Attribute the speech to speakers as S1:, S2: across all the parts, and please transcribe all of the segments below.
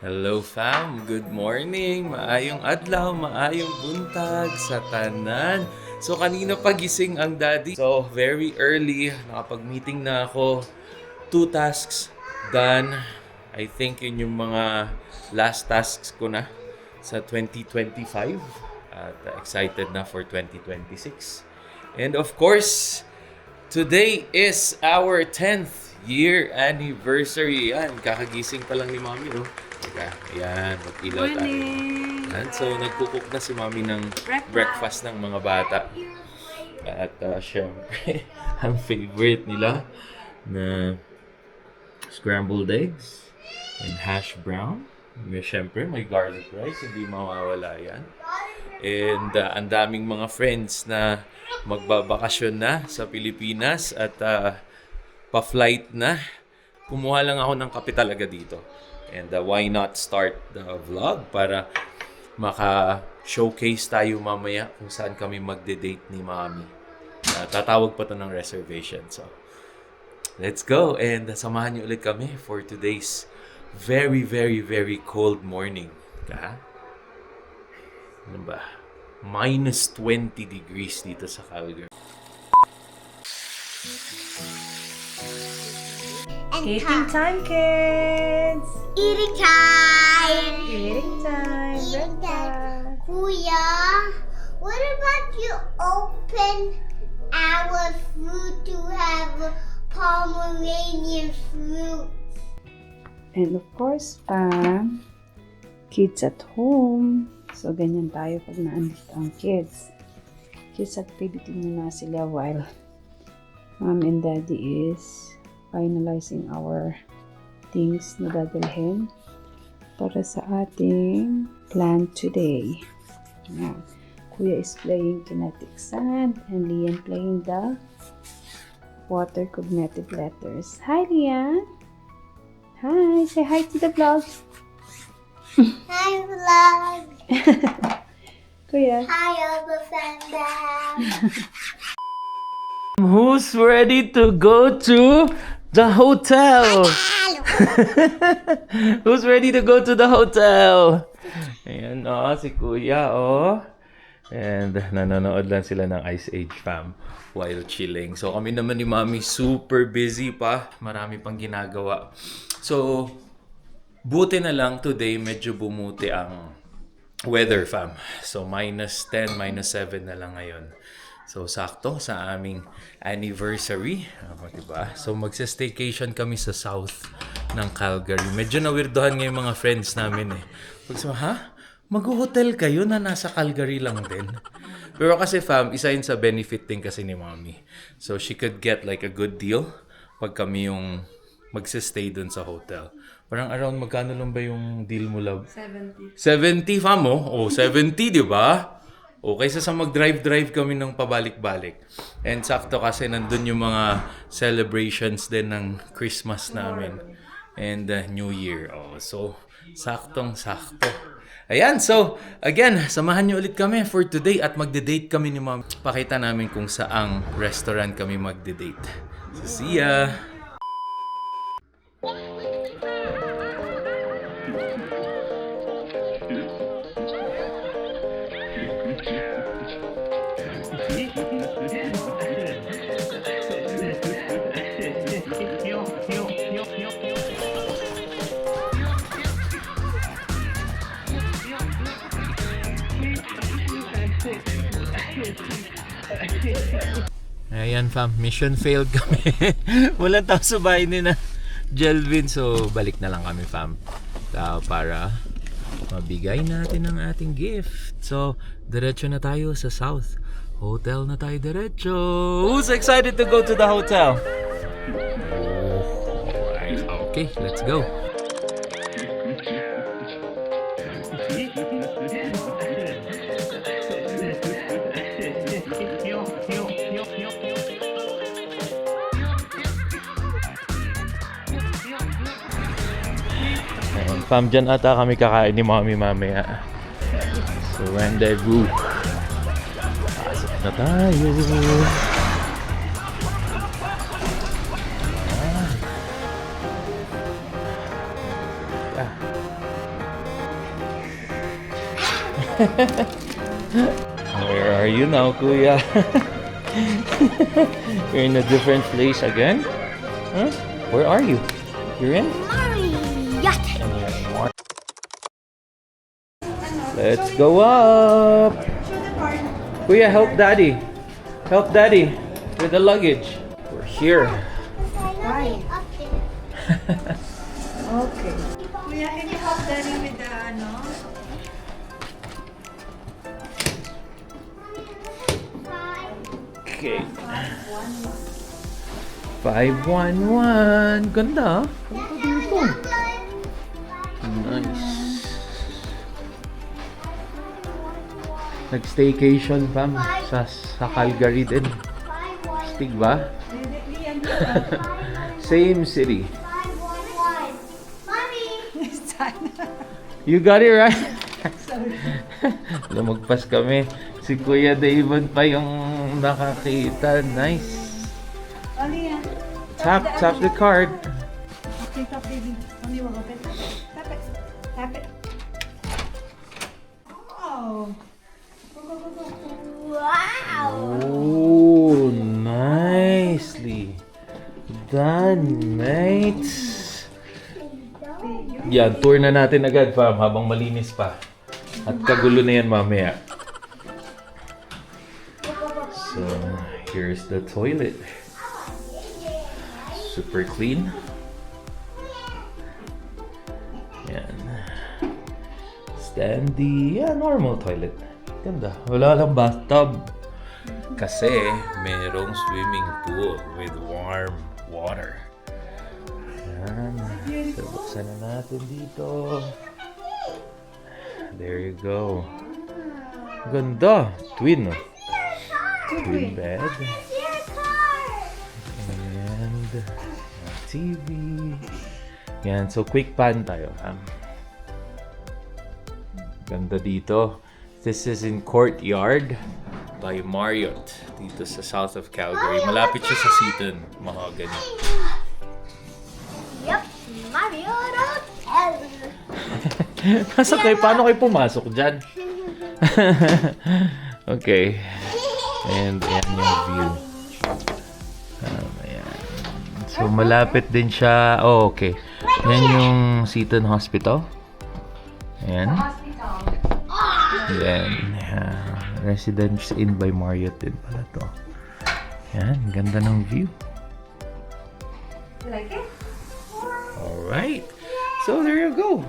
S1: Hello fam, good morning, maayong adlaw, maayong buntag sa tanan. So kanina pagising ang daddy. So very early, nakapag-meeting na ako. 2 tasks done. I think yun yung mga last tasks ko na sa 2025. At excited na for 2026. And of course, today is our 10th year anniversary. Yan, kakagising pa lang ni Mami, no? Teka, ayan, mag-ilaw tayo. Yan, so, nagkukuk na si Mami ng breakfast ng mga bata. At syempre, ang favorite nila na scrambled eggs and hash brown. Syempre, may garlic rice, hindi mawawala yan. And ang daming mga friends na magbabakasyon na sa Pilipinas at pa-flight na. Kumuha lang ako ng kape talaga dito. And why not start the vlog para maka-showcase tayo mamaya kung saan kami magde-date ni Mami. Tatawag pa to ng reservation. So, let's go. And samahan niyo ulit kami for today's very, very, very cold morning. Ano ba? Minus 20 degrees dito sa Calgary.
S2: Eating time, kids!
S3: Eating time!
S2: Eating time! Breakfast!
S3: Kuya, what about you open our fruit to have Pomeranian fruit?
S2: And of course, kids at home. So, ganyan tayo pag naandito ang kids. Kids activity muna sila while Mom and Daddy is finalizing our things na dadalhin para sa ating plan today. Ayan. Kuya is playing kinetic sand and Lian playing the water cognitive letters. Hi, Lian! Hi! Say hi to the vlog!
S3: Hi, vlog!
S2: Kuya.
S3: Hi, Obafanda!
S1: Who's ready to go to the hotel? Who's ready to go to the hotel? Ayan, si Kuya, And nanonood lang sila ng Ice Age fam while chilling. So kami naman ni Mami super busy pa. Marami pang ginagawa. So, buti na lang today medyo bumuti ang weather fam. So minus 10, minus 7 na lang ngayon. So, sakto sa aming anniversary. Diba? So, magsa-staycation kami sa south ng Calgary. Medyo nawirdohan nga yung mga friends namin eh. Mag-hotel kayo na nasa Calgary lang din? Pero kasi fam, isa yun sa benefit din kasi ni Mommy. So, she could get like a good deal pag kami yung magsa-stay dun sa hotel. Parang around magkano lang ba yung deal mo, love? 70. 70 fam, oh? 70, di ba? O, kaysa sa mag-drive kami ng pabalik-balik. And sakto kasi nandun yung mga celebrations din ng Christmas namin. And New Year. So, saktong-sakto. Ayan, so, again, samahan niyo ulit kami for today at magde-date kami ni Mom. Pakita namin kung saang restaurant kami magde-date. So, see ya! Ayan fam, mission failed kami. Walang tao sa bahay ni na Jelvin. So balik na lang kami fam para mabigay natin ang ating gift. So diretso na tayo sa south. Hotel na tayo diretso. Who's excited to go to the hotel? Alright, okay, let's go. Fam, dyan ata kami kakain ni Mommy mamaya. So, rendezvous. Pasok na tayo. Where are you now, Kuya? You're in a different place again? Huh? Where are you? You're in?
S3: Yacht.
S1: And you're in one. Let's go up! Kuya, help Daddy. Help Daddy with the luggage. We're here.
S2: Why?
S3: Up there.
S2: Okay. Kuya, can you help Daddy with the ano?
S1: Okay. 511. Ganda. Nice. Nag-staycation, fam, sa Calgary din. Stig ba? Same city.
S3: 511. Mommy.
S1: You got it right. Lumagpas kami. Si Kuya David pa yung nakakita. Nice.
S2: Ano yan?
S1: Tap the card.
S2: Okay, tap baby. Only will open. Tap it. Tap it. Oh. Go, go, go, go.
S3: Wow.
S1: Oh, nicely done, mates. Yan, tour na natin agad, fam, habang malinis pa. At kagulo na yan mamaya. So, here's the toilet. Super clean. Yan. Standy. Yeah, normal toilet. Ganda. Wala lang bathtub. Kasi merong swimming pool with warm water. Yan. So, buksan na natin dito. There you go. Ganda. Twin. Twin bed.
S3: Your car.
S1: And TV. Yan. So, quick pan tayo. Ganda dito. This is in Courtyard by Marriott dito sa south of Calgary. Malapit siya sa Seaton, Mahogany.
S3: Yep. Mario Hotel.
S1: Nasa kayo? Paano kayo pumasok dyan? Okay. And ayan yung view. Ayan. So malapit din siya. Oh, okay. Yan yung Seaton Hospital. Ayan. Then, Residence Inn by Marriott din pala to. Yan, ganda ng view.
S2: You like it?
S1: Alright. So, there you go.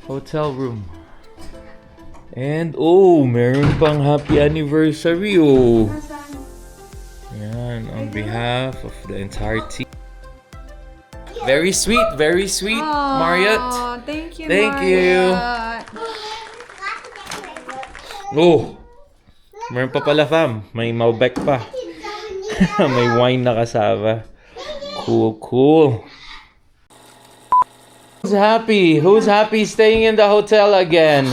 S1: Hotel room. And, oh, meron pang happy anniversary, oh. Yan, on behalf of the entire team. Very sweet, Marriott.
S2: Thank you,
S1: Thank you. Oh, meron pa pala, fam. May Malbec pa. May wine na kasama. Cool. Who's happy? Who's happy staying in the hotel again?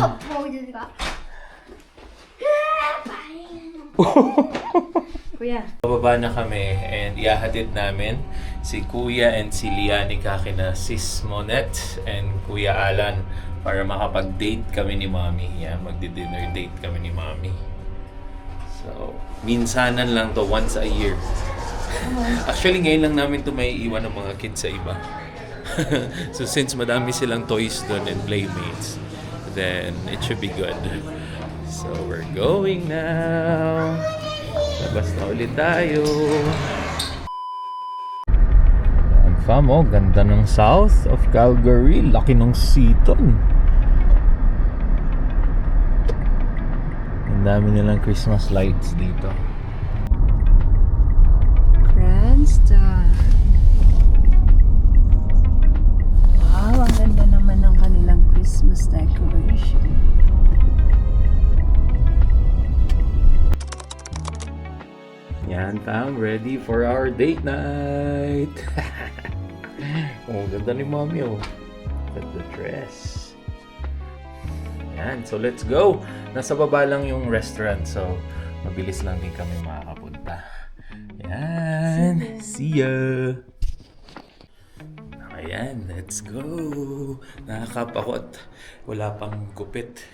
S2: Kuya.
S1: Bababa na kami and ihahatid namin si Kuya and si Liani kakina Sis Monette and Kuya Alan para makapag-date kami ni Mommy. Yeah, magdi-dinner date kami ni Mommy. So, minsanan lang to, once a year. Actually, ngayon lang namin to may iwan ng mga kids sa iba. So, since madami silang toys doon and playmates, then it should be good. So, we're going now. Labas na ulit tayo. Ang fam, oh, ganda ng south of Calgary. Laki ng Seaton. Ang dami nilang Christmas lights dito.
S2: Cranston. Wow, ang ganda naman ng kanilang Christmas decoration.
S1: Yan fam, ready for our date night. Oh, ganda ni Mommy, oh. Look at the dress. Yan, so let's go. Nasa baba lang yung restaurant, so mabilis lang din kami makakapunta. Yan, see ya. Ayan, let's go. Nakakap ako at wala pang gupit.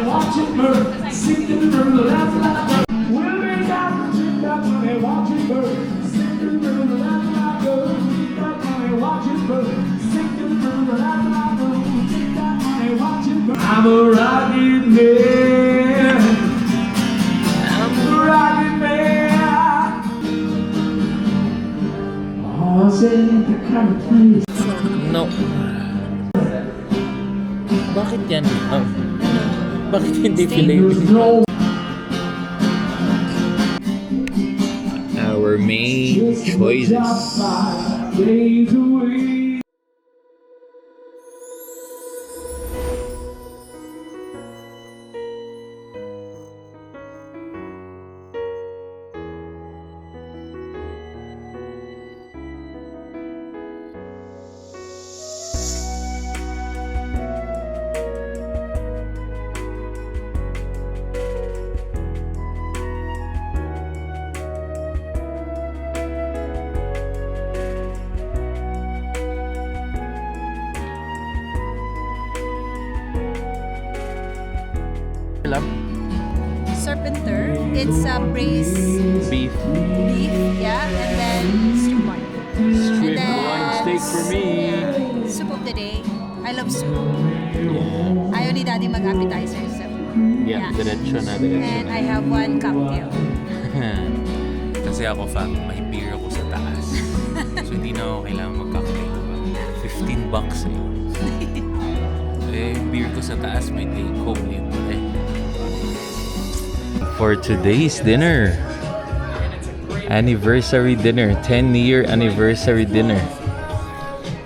S4: watch it burn. Sink in the river, laugh like a we'll be down, drink that money, watch it burn. Sink in the river, laugh like a drink that money, watch it burn. Sink in the river, laugh like a drink that money, watch it burn. I'm a rocket man. I'm a rocket man. Oh, say the kind of place.
S1: No. Bakit yan? Oh. Bakit hindi filet? Our main choices.
S4: Days away.
S5: Serpenter. It's braised
S1: Beef.
S5: beef, yeah, and then strip loin.
S1: Strip
S5: And then
S1: loin steak for me.
S5: Yeah, soup of the day. I love soup. Ayaw ni Daddy mag-appetizer. So,
S1: Yeah, diretso na, diretso
S5: and
S1: na.
S5: I have one cocktail.
S1: Kasi ako, fam, may beer ako sa taas. So, hindi na ako kailangan mag-cocktail. $15 eh. Eh, yung beer ko sa taas, may take home libre eh. For today's dinner, anniversary dinner, 10-year anniversary dinner.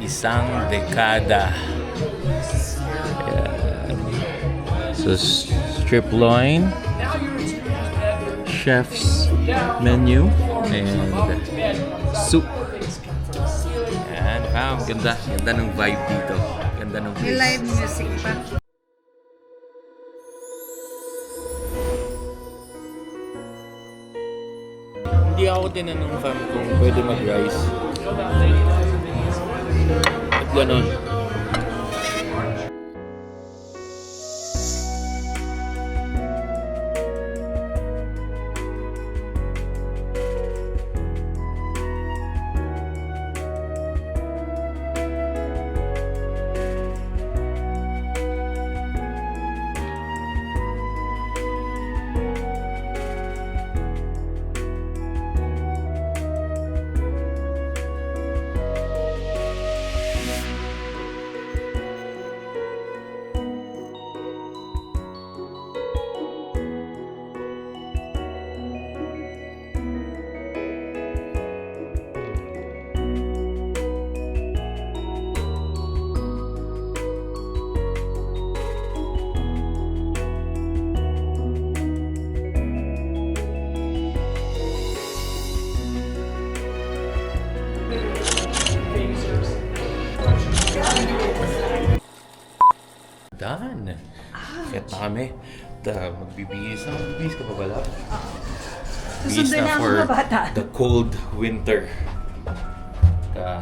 S1: Isang dekada. Ayan. So, strip loin, chef's menu, and soup. Ayan, fam, ganda. Ganda ng vibe dito. Ganda ng place.
S5: May live music pa.
S1: Hindi ako tinanong, fam, kung pwede mag-rice. At ganon. Done. Kaya na kami. Magbibihis na. Magbibihis ka pa pala? Bihis
S5: Susundo na ang
S1: for
S5: mga bata.
S1: the cold winter.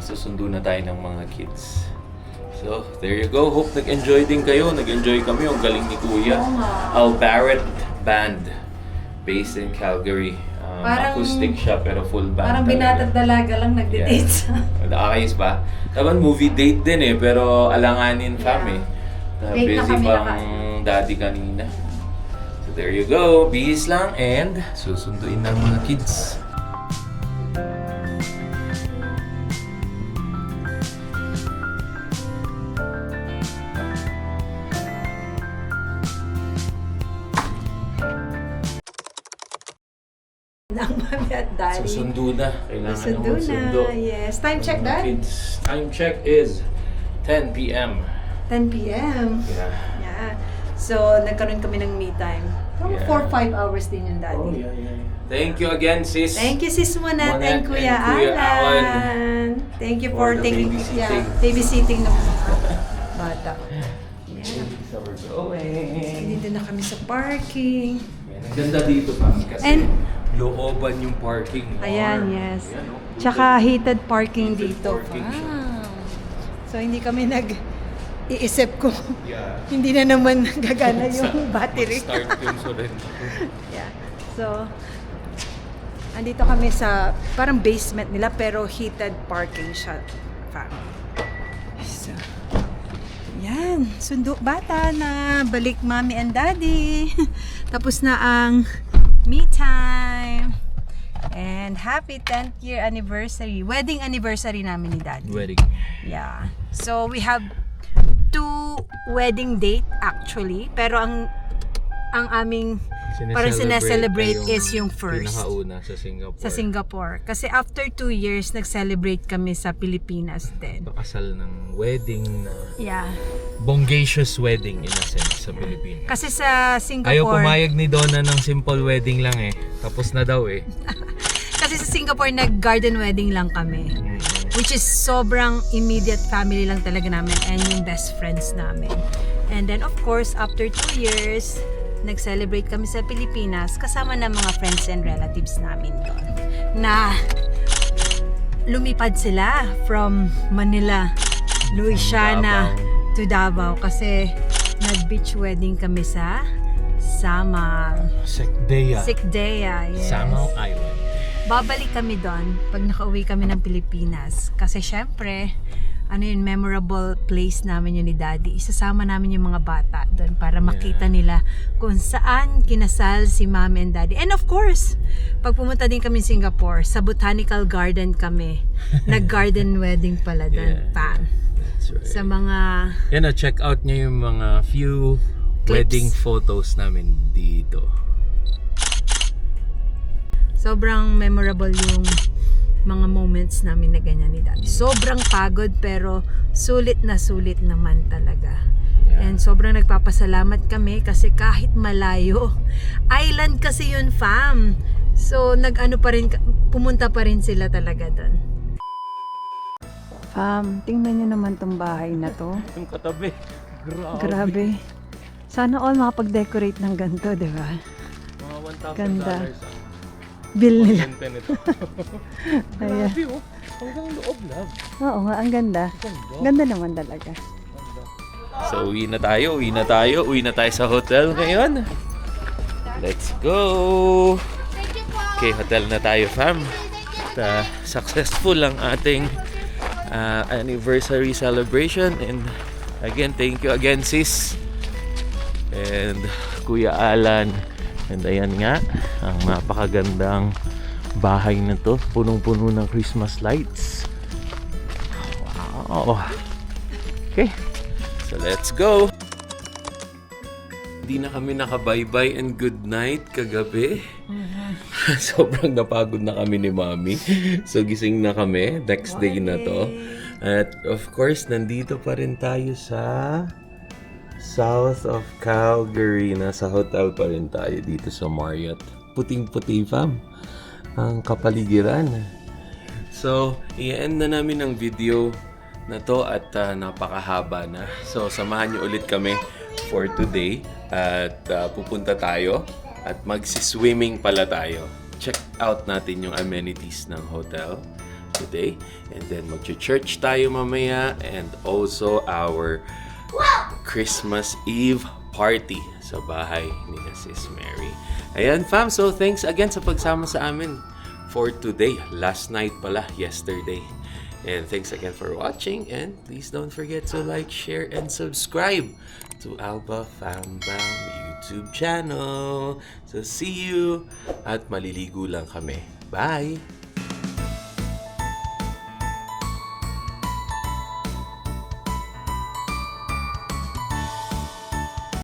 S1: Susundo na tayo ng mga kids. So, there you go. Hope nag-enjoy din kayo. Nag-enjoy kami. Ang galing ni Kuya. Al Barrett Band. Based in Calgary.
S5: Parang-
S1: Acoustic siya pero full band.
S5: Parang
S1: talaga.
S5: binatad dalaga lang nagde-date sa...
S1: Nakakayos ba? Taban movie date din eh, pero alanganin fam eh.
S5: Date na
S1: Busy
S5: kami
S1: pang
S5: nakain.
S1: daddy kanina. So there you go, bihis lang and susunduin ng mga kids.
S5: ng mami at daddy.
S1: Susundo na. Kailangan
S5: Susundo
S1: na magsundo.
S5: na. Yes. Time check,
S1: Mga
S5: Dad?
S1: Kids. Time check is 10 p.m.
S5: 10 p.m.
S1: Yeah.
S5: Yeah. So, nagkaroon kami ng me time.
S1: Yeah.
S5: 4-5 hours din yung daddy.
S1: Oh, yeah. Thank you again, sis.
S5: Thank you, Sis Monette and
S1: Monette
S5: Kuya
S1: and Kuya
S5: Alan. Thank you
S1: For
S5: for
S1: the
S5: taking
S1: babysitting.
S5: babysitting ng bata.
S1: So we're going.
S5: Dito na kami sa parking.
S1: Ang ganda dito, fam, kasi
S5: And-
S1: looban yung parking.
S5: Ayan,
S1: Or-
S5: yes.
S1: Ayan, oh.
S5: Tsaka heated parking
S1: Heated
S5: dito.
S1: parking siya.
S5: Wow. So, hindi kami iisip ko, hindi na naman gagana yung battery.
S1: Start yung surrender.
S5: Yeah. So, andito kami sa parang basement nila pero heated parking siya. So, yan. Sundo bata na. Balik mommy and daddy. Tapos na ang me time. And happy 10th year anniversary. Wedding anniversary namin ni daddy.
S1: Wedding.
S5: Yeah. So, we have 2 wedding date actually. Pero ang aming parang sineselebrate is yung first.
S1: Pinakauna sa Singapore.
S5: Sa Singapore. Kasi after 2 years, nag-celebrate kami sa Pilipinas din.
S1: Pakasal ng wedding na
S5: Yeah.
S1: bongacious wedding in a sense sa Pilipinas.
S5: Kasi sa Singapore...
S1: Ayaw pumayag ni Donna ng simple wedding lang eh. Tapos na daw eh.
S5: Kasi sa Singapore, nag-garden wedding lang kami. Which is sobrang immediate family lang talaga namin and yung best friends namin. And then of course, after 2 years, nag-celebrate kami sa Pilipinas kasama ng mga friends and relatives namin doon. Na lumipad sila from Manila, Louisiana to Davao kasi nag-beach wedding kami sa Samal.
S1: Sikdea.
S5: Sikdea, yes.
S1: Samao Island.
S5: Babalik kami doon pag nakauwi kami ng Pilipinas. Kasi syempre, ano yun, memorable place namin yun ni Daddy. Isasama namin yung mga bata doon para makita nila kung saan kinasal si Mami and Daddy. And of course, pag pumunta din kami Singapore, sa Botanical Garden kami. Nag-garden wedding pala doon.
S1: That's right.
S5: Sa mga...
S1: Yan na, check out nyo yung mga few
S5: Clips.
S1: wedding photos namin dito.
S5: Sobrang memorable yung mga moments namin na ganyan ni Daddy. Sobrang pagod pero sulit naman talaga.
S1: Yeah.
S5: And sobrang nagpapasalamat kami kasi kahit malayo, island kasi yun, fam. So pumunta pa rin sila talaga doon.
S2: Fam, tingnan nyo naman tong bahay na to.
S1: Yung katabi.
S2: Grabe. Sana all makapag-decorate ng ganito, di ba?
S1: Mga $1,000.
S2: Ganda. Bill nila.
S1: Ganda nito.
S2: Ayan.
S1: Grabe oh. Hanggang loob lang.
S2: Oo nga, ang ganda. Ganda naman talaga.
S1: So, uwi na tayo. Uwi na tayo sa hotel ngayon. Let's go! Okay, hotel na tayo, fam. At, successful ang ating anniversary celebration. And again, thank you again, sis. And Kuya Alan. And ayan nga, ang napakagandang bahay na to. Punong-puno ng Christmas lights. Wow! Okay, so let's go! Hindi na kami naka-bye-bye and good night kagabi. Sobrang napagod na kami ni Mami. So gising na kami, next day na to. At of course, nandito pa rin tayo sa south of Calgary. Nasa hotel pa rin tayo dito sa Marriott. Puting-puti, fam. Ang kapaligiran. So, i-end na namin ang video na to at napakahaba na. So, samahan niyo ulit kami for today. At pupunta tayo at magsi-swimming pala tayo. Check out natin yung amenities ng hotel today. And then mag-church tayo mamaya. And also our Christmas Eve party sa bahay ni Sis Mary. Ayan, fam. So, thanks again sa pagsama sa amin for today. Last night pala, yesterday. And thanks again for watching. And please don't forget to like, share, and subscribe to Alba Fam Bam YouTube channel. So, see you. At maliligo lang kami. Bye!